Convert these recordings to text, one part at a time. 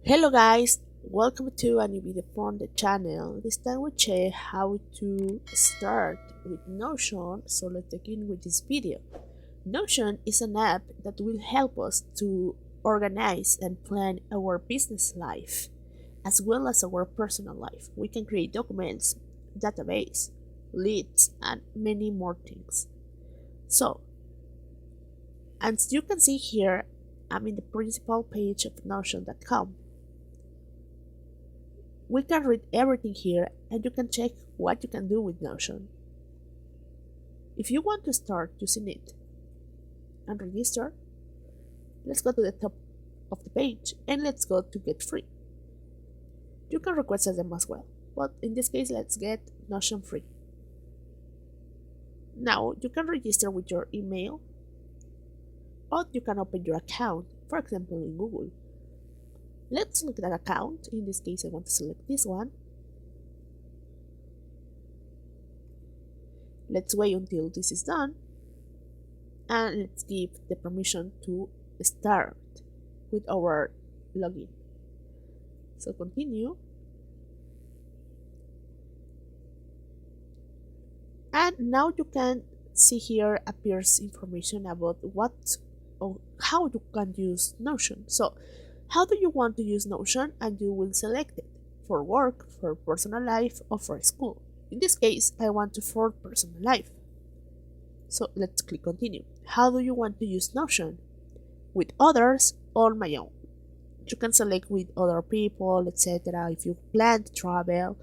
Hello guys, welcome to a new video from the channel. This time we check how to start with Notion, so let's begin with this video. Notion is an app that will help us to organize and plan our business life as well as our personal life. We can create documents, database, leads, and many more things. So, as you can see here, I'm in the principal page of Notion.com. We can read everything here and you can check what you can do with Notion. If you want to start using it and register, let's go to the top of the page and let's go to get free. You can request them as well, but in this case let's get Notion free. Now you can register with your email or you can open your account, for example in Google. Let's look at that account. In this case, I want to select this one. Let's wait until this is done. And let's give the permission to start with our login. So continue. And now you can see here appears information about what or how you can use Notion. So how do you want to use Notion, and you will select it for work, for personal life, or for school. In this case, I want to for personal life. So let's click continue. How do you want to use Notion? With others or my own? You can select with other people, etc. If you plan to travel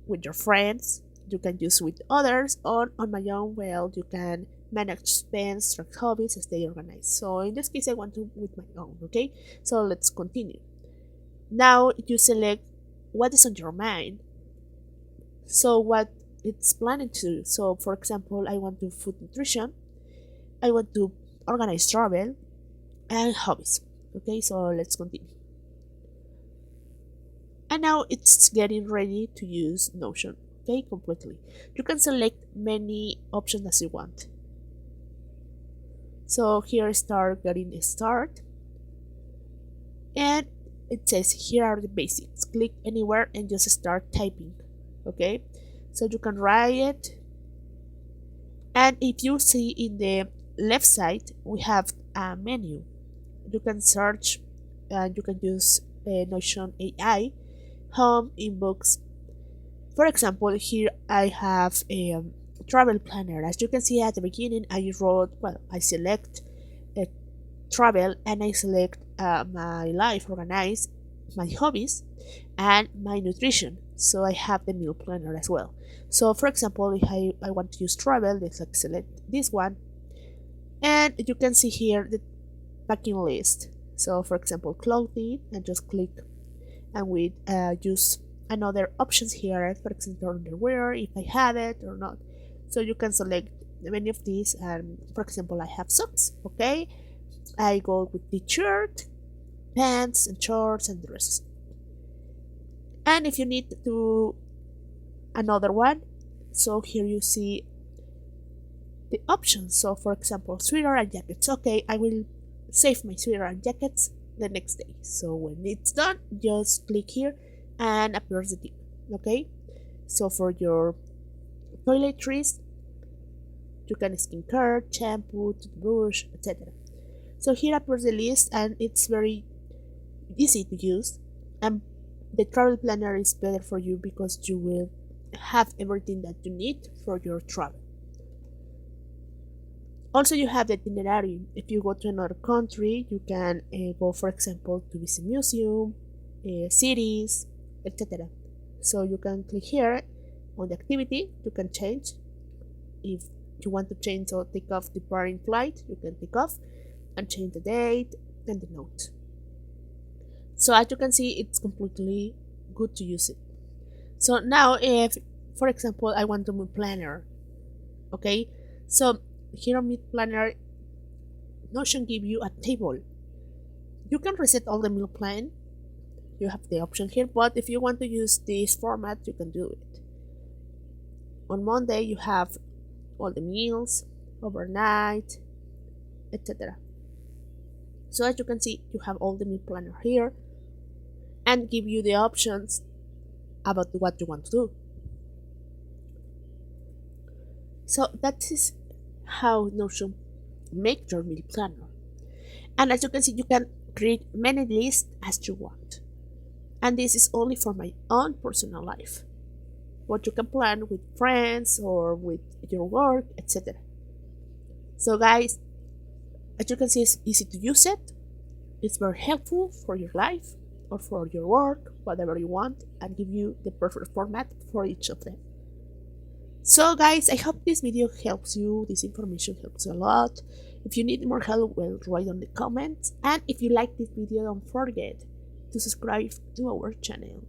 with your friends, you can use with others, or on my own, well, you can manage spends, track hobbies, stay organized. So in this case, I want to with my own, okay? So let's continue. Now you select what is on your mind. So what it's planning to do. So for example, I want to food nutrition, I want to organize travel and hobbies. Okay, so let's continue. And now it's getting ready to use Notion. Okay, completely. You can select many options as you want. So here start getting start, and it says here are the basics. Click anywhere and just start typing. Okay, so you can write it, and if you see in the left side we have a menu. You can search and you can use Notion AI, home, inbox. For example, here I have a travel planner. As you can see at the beginning, I wrote, well, I select travel and I select my life organized, my hobbies, and my nutrition. So I have the meal planner as well. So for example, if I want to use travel, let's like select this one, and you can see here the packing list. So for example, clothing, and just click, and we use another options here, for example underwear, if I have it or not. So you can select many of these, and for example I have socks. Okay, I go with t-shirt, pants and shorts and dresses. And if you need to another one, so here you see the options. So for example sweater and jackets. Okay, I will save my sweater and jackets the next day. So when it's done, just click here and appears the tip. Okay, so for your toiletries, you can skincare, shampoo, toothbrush, etc. So here appears the list, and it's very easy to use, and the travel planner is better for you because you will have everything that you need for your travel. Also, you have the itinerary. If you go to another country, you can go, for example, to visit museum, cities, etc. So you can click here on the activity. You can change. If you want to change or take off the departing flight, you can take off and change the date and the note. So as you can see, it's completely good to use it. So now if, for example, I want to meal planner, okay, so here on meal planner, Notion give you a table. You can reset all the meal plan. You have the option here, but if you want to use this format, you can do it. On Monday, you have all the meals, overnight, etc. So as you can see, you have all the meal planner here. and give you the options about what you want to do. So that is how Notion make your meal planner. And as you can see, you can create many lists as you want. And this is only for my own personal life. What you can plan with friends or with your work, etc. So guys, as you can see, it's easy to use it. It's very helpful for your life or for your work, whatever you want, and give you the perfect format for each of them. So guys, I hope this video helps you. This information helps you a lot. If you need more help, well, write on the comments. And if you like this video, don't forget to subscribe to our channel.